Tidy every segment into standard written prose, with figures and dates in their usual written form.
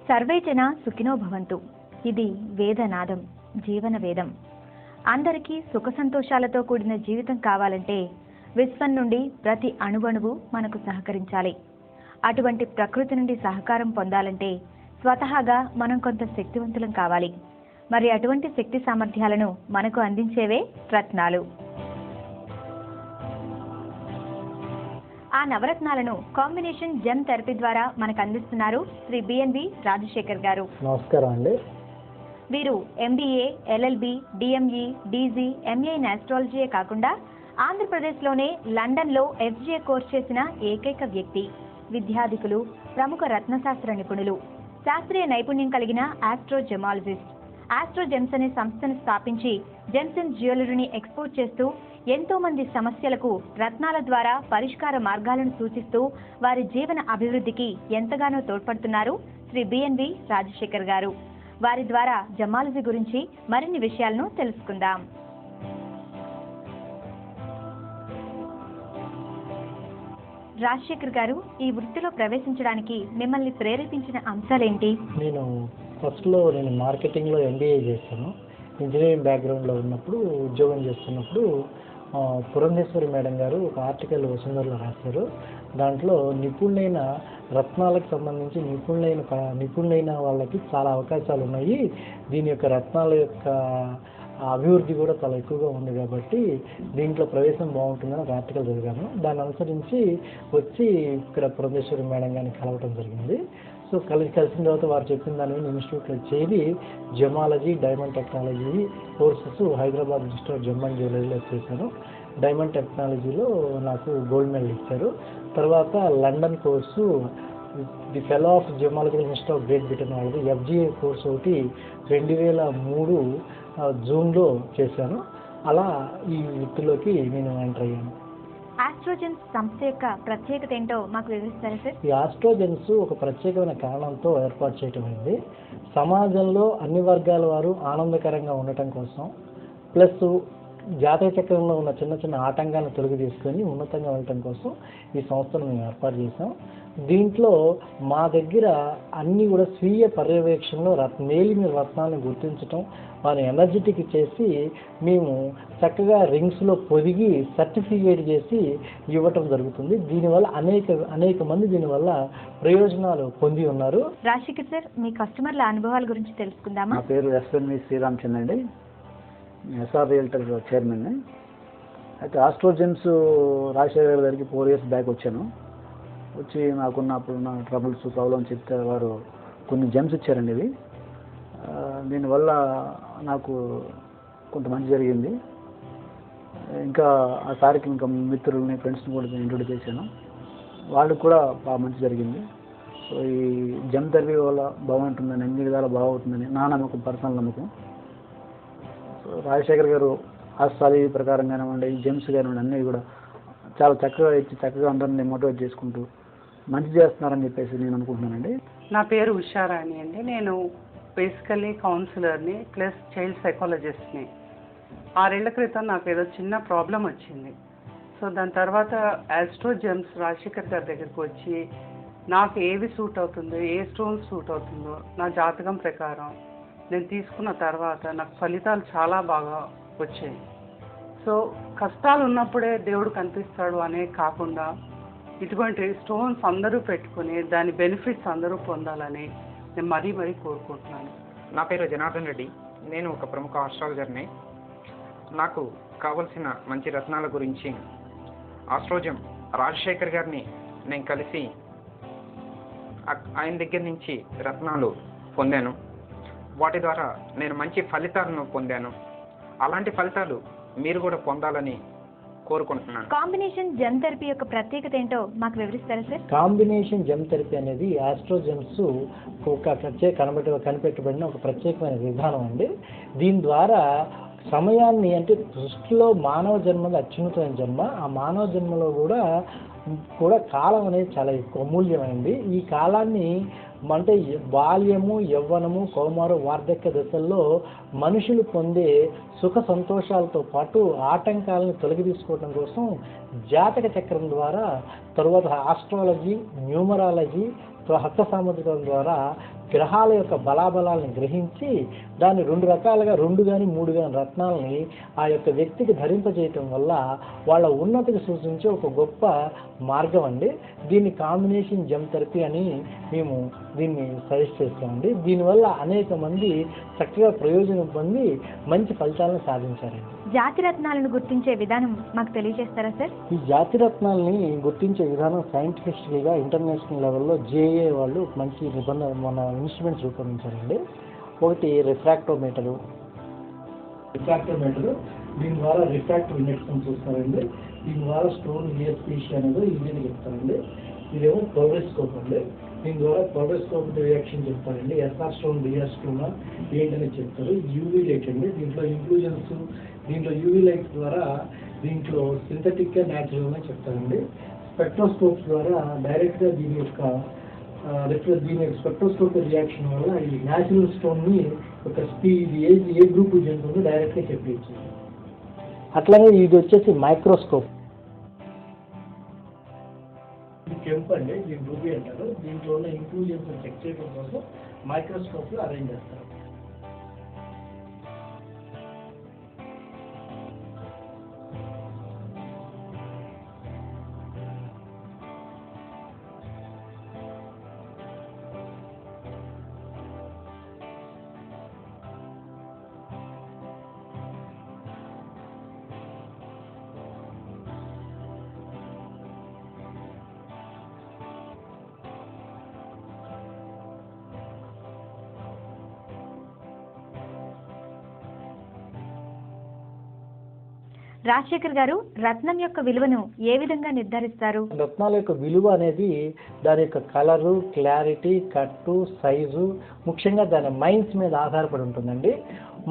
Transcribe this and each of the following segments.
Survey జన సుఖినో భవంతు. ఇది వేదనాదం, జీవన వేదం. అందరికీ సుఖ సంతోషాలతో కూడిన జీవితం కావాలంటే విశ్వం నుండి ప్రతి అణువణువు మనకు సహకరించాలి. అటువంటి ప్రకృతి నుండి సహకారం పొందాలంటే స్వతహాగా మనం కొంత శక్తివంతులం కావాలి. మరి అటువంటి శక్తి సామర్థ్యాలను మనకు అందించేవే రత్నాలు. ఆ నవరత్నాలను కాంబినేషన్ జెమ్ థెరపీ ద్వారా మనకు అందిస్తున్నారు శ్రీ బిఎన్వి రాజశేఖర్ గారు. నమస్కారం అండి. వీరు MBA, LLB, DME, DG, MA in ఆస్ట్రాలజీయే కాకుండా ఆంధ్రప్రదేశ్లోనే లండన్లో ఎఫ్జీఏ కోర్సు చేసిన ఏకైక వ్యక్తి. విద్యాధికులు, ప్రముఖ రత్నశాస్త్ర నిపుణులు, శాస్త్రీయ నైపుణ్యం కలిగిన ఆస్ట్రోజెమాలజిస్ట్. ఆస్ట్రోజెమ్స్ అనే సంస్థను స్థాపించి జెమ్స్ అండ్ జ్యువెలరీని ఎక్స్పోర్ట్ చేస్తూ ఎంతో మంది సమస్యలకు రత్నాల ద్వారా పరిష్కార మార్గాలను సూచిస్తూ వారి జీవన అభివృద్ధికి ఎంతగానో తోడ్పడుతున్నారు శ్రీ బిఎన్వి రాజశేఖర్ గారు. వారి ద్వారా జమాలజీ గురించి మరిన్ని విషయాలను తెలుసుకుందాం. రాజశేఖర్ గారు, ఈ వృత్తిలో ప్రవేశించడానికి మిమ్మల్ని ప్రేరేపించిన అంశాలేంటి? నేను మార్కెటింగ్లో ఎంబీఏ చేశాను. ఇంజనీరింగ్ బ్యాక్గ్రౌండ్లో ఉన్నప్పుడు ఉద్యోగం చేస్తున్నప్పుడు పురంధేశ్వరి మేడం గారు ఒక ఆర్టికల్ వసుంధరలో రాశారు. దాంట్లో నిపుణులైన రత్నాలకు సంబంధించి నిపుణులైన వాళ్ళకి చాలా అవకాశాలు ఉన్నాయి, దీని యొక్క రత్నాల యొక్క అభివృద్ధి కూడా చాలా ఎక్కువగా ఉంది కాబట్టి దీంట్లో ప్రవేశం బాగుంటుందని ఒక ఆర్టికల్ చదివాను. దాన్ని అనుసరించి వచ్చి ఇక్కడ పురంధేశ్వరి మేడం గారిని కలవటం జరిగింది. సో కలిసిన తర్వాత వారు చెప్పిన దాని మీద ఇన్స్టిట్యూట్లో చేరి gemology, diamond technology courses Hyderabad institute of gem and జ్యువెలరీలో చేశాను. డైమండ్ టెక్నాలజీలో నాకు గోల్డ్ మెడల్ ఇచ్చారు. తర్వాత London course the fellow of gemological institute of Great Britain వాళ్ళది ఎఫ్జీఏ కోర్సు ఒకటి 2003 జూన్లో చేశాను. అలా ఈ వృత్తిలోకి నేను ఎంటర్ అయ్యాను. ఆస్ట్రోజెమ్స్ సంస్థ యొక్క ప్రత్యేకత ఏంటో మాకు వివరిస్తారా సార్? ఈ ఆస్ట్రోజెమ్స్ ఒక ప్రత్యేకమైన కారణంతో ఏర్పాటు చేయటం అయింది. సమాజంలో అన్ని వర్గాల వారు ఆనందకరంగా ఉండటం కోసం, ప్లస్ జాతక చక్రంలో ఉన్న చిన్న చిన్న ఆటంకాలను తొలగి తీసుకొని ఉన్నతంగా ఉండటం కోసం ఈ సంస్థను మేము ఏర్పాటు చేసాం. దీంట్లో మా దగ్గర అన్నీ కూడా స్వీయ పర్యవేక్షణలో మేలి మీద రత్నాలను గుర్తించటం, వారిని ఎనర్జెటిక్ చేసి మేము చక్కగా రింగ్స్లో పొదిగి సర్టిఫికేట్ చేసి ఇవ్వటం జరుగుతుంది. దీనివల్ల అనేక మంది దీనివల్ల ప్రయోజనాలు పొంది ఉన్నారు. రాజశేఖర్ సార్, మీ కస్టమర్ల అనుభవాల గురించి తెలుసుకుందామా? నా పేరు ఎస్ఎన్వి శ్రీరామచంద్ర అండి, ఎస్ఆర్ రియల్టర్ చైర్మన్. అయితే ఆస్ట్రోజెమ్స్ రాజశేఖర్ గారి దగ్గరికి 4 years బ్యాక్ వచ్చాను. వచ్చి నాకున్నప్పుడున్న ట్రబుల్స్ ప్రాబ్లమ్ చెప్తే వారు కొన్ని జెమ్స్ ఇచ్చారండి. ఇవి దీనివల్ల నాకు కొంత మంచి జరిగింది. ఇంకా ఆ సారికి ఇంకా మిత్రులని, ఫ్రెండ్స్ని కూడా ఇంట్రొడ్యూస్ చేశాను, వాళ్ళకి కూడా బాగా మంచి జరిగింది. సో ఈ జెమ్ థెరపీ వల్ల బాగుంటుందని, అన్ని విధాలు బాగుంటుందని నా నమ్మకం, పర్సనల్ నమ్మకం. సో రాజశేఖర్ గారు ఆస్ట్రాలజీ ప్రకారం కానివ్వండి, జెమ్స్ కానివ్వండి, అన్నీ కూడా చాలా చక్కగా ఇచ్చి చక్కగా అందరినీ మోటివేట్ చేసుకుంటూ మంచి చేస్తున్నారని చెప్పేసి నేను అనుకుంటున్నానండి. నా పేరు ఉషారాణి అండి. నేను బేసికల్లీ కౌన్సిలర్ని ప్లస్ చైల్డ్ సైకాలజిస్ట్ని. 6 ఏళ్ల క్రితం నాకు ఏదో చిన్న ప్రాబ్లం వచ్చింది. సో దాని తర్వాత ఆస్ట్రోజెమ్స్ రాజశేఖర్ గారి దగ్గరికి వచ్చి నాకు ఏవి సూట్ అవుతుందో, ఏ స్టోన్ సూట్ అవుతుందో నా జాతకం ప్రకారం నేను తీసుకున్న తర్వాత నాకు ఫలితాలు చాలా బాగా వచ్చాయి. సో కష్టాలు ఉన్నప్పుడే దేవుడు కనిపిస్తాడు అనే కాకుండా ఇటువంటి స్టోన్స్ అందరూ పెట్టుకుని దాని బెనిఫిట్స్ అందరూ పొందాలని నేను మరీ కోరుకుంటున్నాను. నా పేరు జనార్దన్ రెడ్డి, నేను ఒక ప్రముఖ ఆస్ట్రాలజర్ని. నాకు కావలసిన మంచి రత్నాల గురించి ఆస్ట్రోజెమ్ రాజశేఖర్ గారిని నేను కలిసి ఆయన దగ్గర నుంచి రత్నాలు పొందాను. వాటి ద్వారా నేను మంచి ఫలితాలను పొందాను. అలాంటి ఫలితాలు మీరు కూడా పొందాలని కోరుకుంటున్నాను. కాంబినేషన్ జెమ్ థెరపీ యొక్క ప్రత్యేకత ఏంటో మాకు వివరిస్తారా సార్? కాంబినేషన్ జెమ్ థెరపీ అనేది ఆస్ట్రోజెమ్స్ ఒక కనిపెట్టబడిన ఒక ప్రత్యేకమైన విధానం అండి. దీని ద్వారా సమయాన్ని, అంటే సృష్టిలో మానవ జన్మది అత్యున్నతమైన జన్మ, ఆ మానవ జన్మలో కూడా కాలం అనేది చాలా ఎక్కువ అమూల్యమైనది. ఈ కాలాన్ని అంటే బాల్యము, యవ్వనము, కౌమారు, వార్ధక్య దశల్లో మనుషులు పొందే సుఖ సంతోషాలతో పాటు ఆటంకాలను తొలగి తీసుకోవడం కోసం జాతక చక్రం ద్వారా, తరువాత ఆస్ట్రాలజీ, న్యూమరాలజీ, హస్త సాముద్రికం ద్వారా గ్రహాల యొక్క బలాబలాలను గ్రహించి దాన్ని 2 రకాలుగా 2 కానీ 3 కానీ రత్నాలని ఆ యొక్క వ్యక్తికి ధరింపజేయటం వల్ల వాళ్ళ ఉన్నతికి సూచించే ఒక గొప్ప మార్గం అండి. దీన్ని కాంబినేషన్ జెమ్ థెరపీ అని మేము దీన్ని సజెస్ట్ చేస్తామండి. దీనివల్ల అనేక మంది చక్కగా ప్రయోజనం పొంది మంచి ఫలితాలను సాధించారండి. జాతి రత్నాలను గుర్తించే విధానం మాకు తెలియజేస్తారా సార్? ఈ జాతి రత్నాలని గుర్తించే విధానం సైంటిఫిక్గా ఇంటర్నేషనల్ లెవెల్లో జేఏ వాళ్ళు మంచి నిబంధన మన ఇన్స్ట్రుమెంట్స్ రూపొందించారండి. ఒకటి రిఫ్రాక్టోమీటరు, దీని ద్వారా రిఫ్రాక్టివ్ ఇండెక్స్ అని చూస్తారండి. దీని ద్వారా స్టోన్ విఎస్పీసీ అనేది ఈజీగా చెప్తారండి. ఇదేమో ప్రోగ్రెస్కోప్ అండి. దీని ద్వారా ప్రోగ్రెస్కోప్ రియాక్షన్ చెప్తారండి. ఎస్ఆర్ స్టోన్ డిఆర్ స్టోన్ ఏంటనేది చెప్తారు. యూవీ లైట్ అండి. దీంట్లో ఇంక్లూజన్స్, దీంట్లో యూవీ లైట్ ద్వారా దీంట్లో సింథటిక్గా న్యాచురల్గా చెప్తారండి. స్పెక్ట్రోస్కోప్స్ ద్వారా డైరెక్ట్గా దీని యొక్క స్పెక్ట్రోస్కోప్ రియాక్షన్ వల్ల ఈ న్యాచురల్ స్టోన్ని ఒక స్పీడ్ ఏ గ్రూప్ జంతువుని డైరెక్ట్గా చెప్పచ్చు. అట్లాగే ఇది వచ్చేసి మైక్రోస్కోప్. ఇది కెంప్ అండి, దీని రూబీ అంటారు. దీంట్లో ఉన్న ఇంక్లూజన్స్ చెక్ చేయడం కోసం మైక్రోస్కోప్లో అరేంజ్ చేస్తారు. రాజశేఖర్ గారు, రత్నం యొక్క విలువను ఏ విధంగా నిర్ధారిస్తారు? రత్నాల యొక్క విలువ అనేది దాని యొక్క కలరు, క్లారిటీ, కట్టు, సైజు, ముఖ్యంగా దాని మైన్స్ మీద ఆధారపడి ఉంటుందండి.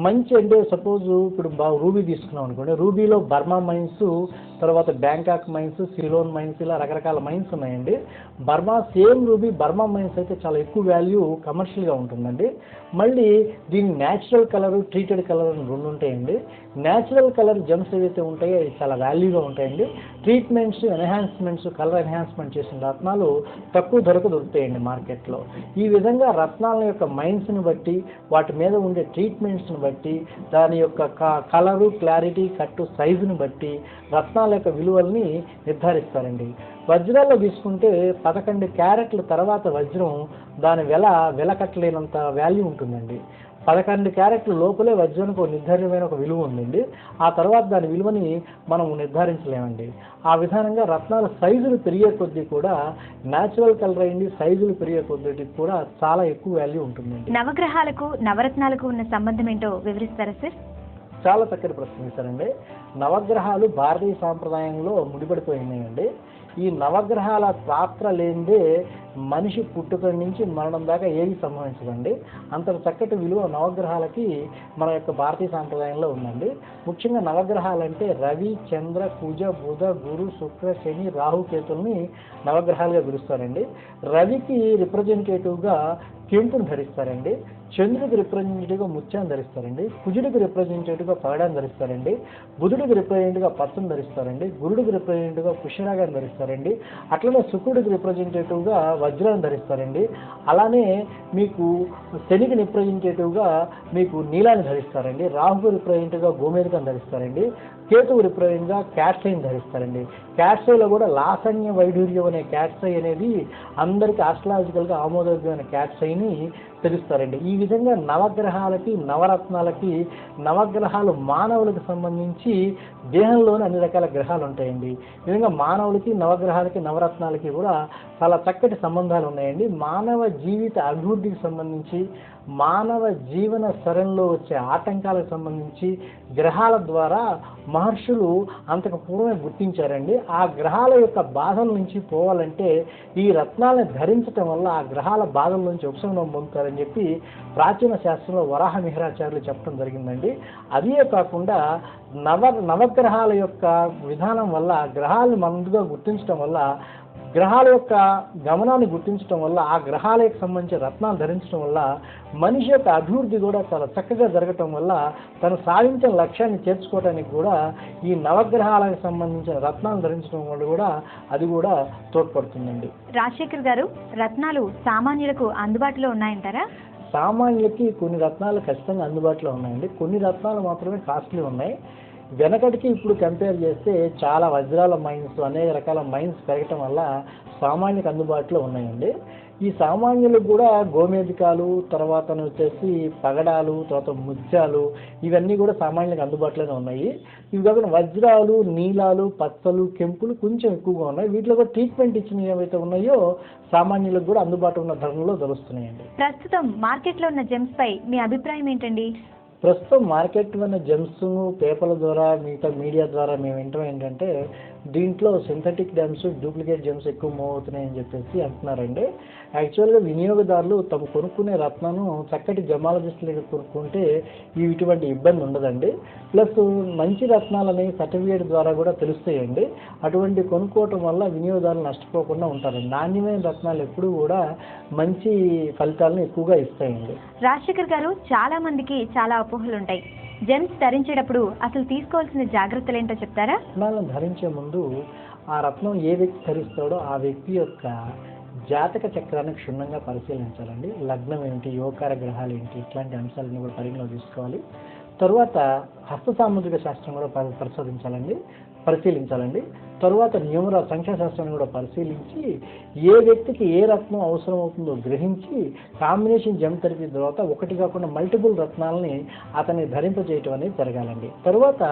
మంచి అంటే సపోజ్ ఇప్పుడు రూబీ తీసుకున్నాం అనుకోండి. రూబీలో బర్మా మైన్స్, తర్వాత బ్యాంకాక్ మైన్స్, సిలోన్ మైన్స్, ఇలా రకరకాల మైన్స్ ఉన్నాయండి. సేమ్ రూబీ బర్మా మైన్స్ అయితే చాలా ఎక్కువ వాల్యూ కమర్షియల్గా ఉంటుందండి. మళ్ళీ దీని న్యాచురల్ కలరు, ట్రీటెడ్ కలర్ అని 2 ఉంటాయండి. న్యాచురల్ కలర్ జెమ్స్ ఏవైతే ఉంటాయో అవి చాలా వాల్యూగా ఉంటాయండి. ట్రీట్మెంట్స్, ఎన్హాన్స్మెంట్స్, కలర్ ఎన్హాన్స్మెంట్ చేసిన రత్నాలు తక్కువ ధరకు దొరుకుతాయండి మార్కెట్లో. ఈ విధంగా రత్నాల యొక్క మైన్స్ని బట్టి, వాటి మీద ఉండే ట్రీట్మెంట్స్ని బట్టి, దాని యొక్క కలరు, క్లారిటీ, కట్టు, సైజుని బట్టి రత్నాల యొక్క విలువల్ని నిర్ధారిస్తారండి. వజ్రాల్లో తీసుకుంటే 11 క్యారెట్ల తర్వాత వజ్రం దాని వెల కట్టలేనంత వాల్యూ ఉంటుందండి. 11 క్యారెట్ల లోపలే వజ్రానికి ఒక నిర్ధారణమైన ఒక విలువ ఉందండి. ఆ తర్వాత దాని విలువని మనం నిర్ధారించలేమండి. ఆ విధానంగా రత్నాల సైజులు పెరిగే కొద్దీ కూడా, న్యాచురల్ కలర్ అయింది సైజులు పెరిగే కొద్దీ కూడా చాలా ఎక్కువ వాల్యూ ఉంటుందండి. నవగ్రహాలకు నవరత్నాలకు ఉన్న సంబంధం ఏంటో వివరిస్తారా సార్? చాలా చక్కటి ప్రశ్న వేశారండి. నవగ్రహాలు భారతీయ సాంప్రదాయంలో ముడిపడిపోయినాయండి. ఈ నవగ్రహాల పాత్ర లేనిదే మనిషి పుట్టుక నుంచి మరణం దాకా ఏది సంభవించదండి. అంత చక్కటి విలువ నవగ్రహాలకి మన యొక్క భారతీయ సాంప్రదాయంలో ఉందండి. ముఖ్యంగా నవగ్రహాలంటే రవి, చంద్ర, కుజ, బుధ, గురు, శుక్ర, శని, రాహు, కేతుల్ని నవగ్రహాలుగా పిలుస్తారండి. రవికి రిప్రజెంటేటివ్గా కెంపును ధరిస్తారండి. చంద్రుడికి రిప్రజెంటేటివ్గా ముత్యాన్ని ధరిస్తారండి. కుజుడికి రిప్రజెంటేటివ్గా పగడాన్ని ధరిస్తారండి. బుధుడికి రిప్రజెంటేటివ్గా పచ్చని ధరిస్తారండి. గురుడికి రిప్రజెంటేటివ్గా పుష్యరాగాన్ని ధరిస్తారండి. అట్లనే శుక్రుడికి రిప్రజెంటేటివ్గా వజ్రాన్ని ధరిస్తారండి. అలానే మీకు శనికి రిప్రజెంటేటివ్గా మీకు నీలాన్ని ధరిస్తారండి. రాహుకు రిప్రజెంటేటివ్గా గోమేధికాన్ని ధరిస్తారండి. కేతువు రిప్రజెంట్గా క్యాట్సైని ధరిస్తారండి. క్యాట్సైలో కూడా లాసన్య వైఢూర్యం అనే క్యాట్సై అనేది అందరికీ ఆస్ట్రాలజికల్గా ఆమోదయోగ్యమైన క్యాట్సైని తెలుస్తారండి. ఈ విధంగా నవగ్రహాలకి, నవరత్నాలకి, నవగ్రహాలు మానవులకు సంబంధించి దేహంలోని అన్ని రకాల గ్రహాలు ఉంటాయండి. ఈ విధంగా మానవులకి, నవగ్రహాలకి, నవరత్నాలకి కూడా చాలా చక్కటి సంబంధాలు ఉన్నాయండి. మానవ జీవిత అభివృద్ధికి సంబంధించి, మానవ జీవన సరణిలో వచ్చే ఆటంకాలకు సంబంధించి గ్రహాల ద్వారా మహర్షులు అంతకు పూర్వమే గుర్తించారండి. ఆ గ్రహాల యొక్క బాధల నుంచి పోవాలంటే ఈ రత్నాలను ధరించడం వల్ల ఆ గ్రహాల బాధల నుంచి ఉపశమనం పొందుతారని చెప్పి ప్రాచీన శాస్త్రంలో వరాహ మిహిరాచార్యులు చెప్పడం జరిగిందండి. అదే కాకుండా నవగ్రహాల యొక్క విధానం వల్ల, గ్రహాలను ముందుగా గుర్తించడం వల్ల గ్రహాల యొక్క గమనాన్ని గుర్తించడం వల్ల, ఆ గ్రహాలకు సంబంధించిన రత్నాలు ధరించడం వల్ల మనిషి యొక్క అభివృద్ధి కూడా చాలా చక్కగా జరగటం వల్ల తను సాధించిన లక్ష్యాన్ని చేర్చుకోవడానికి కూడా ఈ నవగ్రహాలకు సంబంధించిన రత్నాలు ధరించడం వల్ల కూడా అది కూడా తోడ్పడుతుందండి. రాజశేఖర్ గారు, రత్నాలు సామాన్యులకు అందుబాటులో ఉన్నాయంటారా? సామాన్యులకి కొన్ని రత్నాలు ఖచ్చితంగా అందుబాటులో ఉన్నాయండి. కొన్ని రత్నాలు మాత్రమే కాస్ట్లీ ఉన్నాయి. వెనకటికి ఇప్పుడు కంపేర్ చేస్తే చాలా వజ్రాల మైన్స్, అనేక రకాల మైన్స్ పెరగటం వల్ల సామాన్యులకు అందుబాటులో ఉన్నాయండి. ఈ సామాన్యులకు కూడా గోమేధికాలు, తర్వాత వచ్చేసి పగడాలు, తర్వాత ముత్యాలు, ఇవన్నీ కూడా సామాన్యులకు అందుబాటులోనే ఉన్నాయి. ఇవి కాకుండా వజ్రాలు, నీలాలు, పచ్చలు, కెంపులు కొంచెం ఎక్కువగా ఉన్నాయి. వీటిలో కూడా ట్రీట్మెంట్ ఇచ్చినవి ఏవైతే ఉన్నాయో సామాన్యులకు కూడా అందుబాటులో ఉన్న ధరలో దొరుకుతున్నాయండి. ప్రస్తుతం మార్కెట్లో ఉన్న జెమ్స్ పై మీ అభిప్రాయం ఏంటండి? ప్రస్తుతం మార్కెట్లో ఉన్న జెమ్స్ పేపర్ల ద్వారా, మిగతా మీడియా ద్వారా మేము వింటాం ఏంటంటే దీంట్లో సింథటిక్ జెమ్స్, డూప్లికేట్ జెమ్స్ ఎక్కువ మూవ్ అవుతున్నాయని చెప్పేసి అంటున్నారండి. యాక్చువల్గా వినియోగదారులు తమ కొనుక్కునే రత్నాన్ని చక్కటి జమాలజిస్టుల దగ్గర కొనుక్కుంటే ఇటువంటి ఇబ్బంది ఉండదండి. ప్లస్ మంచి రత్నాలని సర్టిఫికేట్ ద్వారా కూడా తెలుస్తాయండి. అటువంటి కొనుక్కోవటం వల్ల వినియోగదారులు నష్టపోకుండా ఉంటారండి. నాణ్యమైన రత్నాలు ఎప్పుడూ కూడా మంచి ఫలితాలను ఎక్కువగా ఇస్తాయండి. రాజశేఖర్ గారు, చాలా మందికి చాలా అపోహలు ఉంటాయి. జెమ్స్ ధరించేటప్పుడు అసలు తీసుకోవాల్సిన జాగ్రత్తలు ఏంటో చెప్తారా? రత్నాలను ధరించే ముందు ఆ రత్నం ఏ వ్యక్తి ధరిస్తాడో ఆ వ్యక్తి యొక్క జాతక చక్రాన్ని క్షుణ్ణంగా పరిశీలించాలండి. లగ్నం ఏంటి, యోగకార గ్రహాలు ఏంటి, ఇట్లాంటి అంశాలను కూడా పరిగణలో తీసుకోవాలి. తరువాత హస్త సాముద్రిక శాస్త్రం కూడా పరిశీలించాలండి. తరువాత సంఖ్యాశాస్త్రాన్ని కూడా పరిశీలించి ఏ వ్యక్తికి ఏ రత్నం అవసరం అవుతుందో గ్రహించి కాంబినేషన్ జెమ్ థెరపీ తర్వాత ఒకటి కాకుండా మల్టిపుల్ రత్నాలని అతన్ని ధరింపజేయటం అనేది జరగాలండి. తర్వాత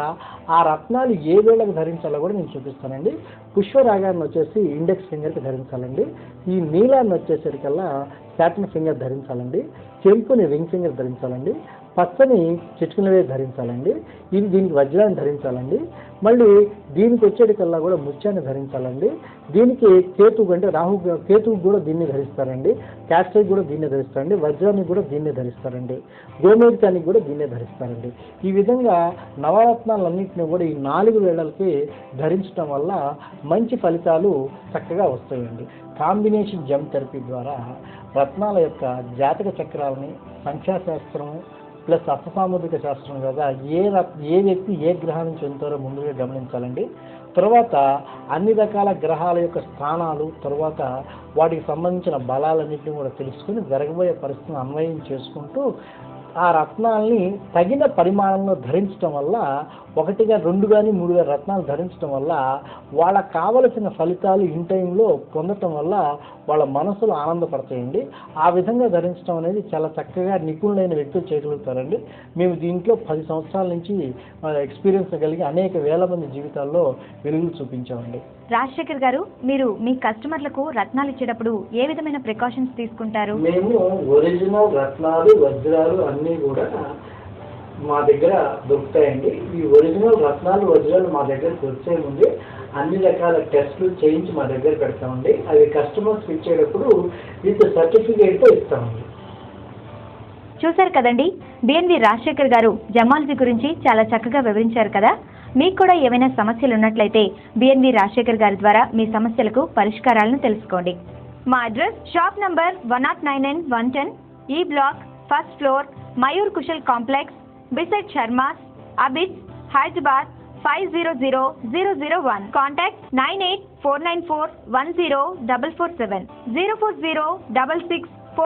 ఆ రత్నాలు ఏ వేళకు ధరించాలో కూడా నేను చూపిస్తానండి. పుష్పరాగాన్ని వచ్చేసి ఇండెక్స్ ఫింగర్కి ధరించాలండి. ఈ నీలాన్ని వచ్చేసరికల్లా సాటిన్ ఫింగర్ ధరించాలండి. చెంపుని రింగ్ ఫింగర్ ధరించాలండి. పచ్చని చిట్కులవే ధరించాలండి. దీనికి వజ్రాన్ని ధరించాలండి. మళ్ళీ దీనికి వచ్చేటికల్లా కూడా ముత్యాన్ని ధరించాలండి. దీనికి కేతువు అంటే కేతువు కూడా దీన్ని ధరిస్తారండి. క్యాస్టైట్ కూడా దీన్నే ధరిస్తారండి. వజ్రానికి కూడా దీన్నే ధరిస్తారండి. గోమేధికానికి కూడా దీన్నే ధరిస్తారండి. ఈ విధంగా నవరత్నాలన్నింటినీ కూడా ఈ 4 వేళలకి ధరించడం వల్ల మంచి ఫలితాలు చక్కగా వస్తాయండి. కాంబినేషన్ జెమ్ థెరపీ ద్వారా రత్నాల యొక్క జాతక చక్రాలని, సంఖ్యాశాస్త్రం ప్లస్ అష్టసాముద్రిక శాస్త్రం కదా ఏ వ్యక్తి ఏ గ్రహాన్ని చెందుతారో ముందుగా గమనించాలండి. తర్వాత అన్ని రకాల గ్రహాల యొక్క స్థానాలు, తర్వాత వాటికి సంబంధించిన బలాలన్నింటినీ కూడా తెలుసుకుని జరగబోయే పరిస్థితిని అన్వయం చేసుకుంటూ ఆ రత్నాల్ని తగిన పరిమాణంలో ధరించడం వల్ల 1 గా 2 కానీ 3 గా రత్నాలు ధరించడం వల్ల వాళ్ళకు కావలసిన ఫలితాలు ఇన్ టైంలో పొందటం వల్ల వాళ్ళ మనసులు ఆనందపడతాయండి. ఆ విధంగా ధరించడం అనేది చాలా చక్కగా నిపుణులైన వ్యక్తులు చేయగలుగుతారండి. మేము దీంట్లో 10 సంవత్సరాల నుంచి ఎక్స్పీరియన్స్ కలిగి అనేక వేల మంది జీవితాల్లో వెలుగులు చూపించామండి. రాజశేఖర్ గారు, మీరు మీ కస్టమర్లకు రత్నాలు ఇచ్చేటప్పుడు ఏ విధమైన ప్రికాషన్స్ తీసుకుంటారు? మేము ఒరిజినల్ రత్నాలు, వజ్రాలు అన్నీ కూడా మా దగ్గర దొరుకుతాయండి. ఈ ఒరిజినల్ రత్నాలు, వజ్రాలు మా దగ్గరకు వచ్చే ముందే అన్ని రకాల టెస్టులు చేయించి మా దగ్గర పెడతామండి. అవి కస్టమర్స్కి ఇచ్చేటప్పుడు విత్ సర్టిఫికేట్తో ఇస్తామండి. చూశారు కదండి, బిఎన్వి రాజశేఖర్ గారు జమాలజీ గురించి చాలా చక్కగా వివరించారు కదా. మీకు కూడా ఏమైనా సమస్యలు ఉన్నట్లయితే బిఎన్వి రాజశేఖర్ గారి ద్వారా మీ సమస్యలకు పరిష్కారాలను తెలుసుకోండి. మా అడ్రస్ షాప్ నంబర్ 109 and 110, ఈ block, first floor, Mayur Kushal complex, beside Sharmas, Abids, Hyderabad 500001. Contact 9849410447 04066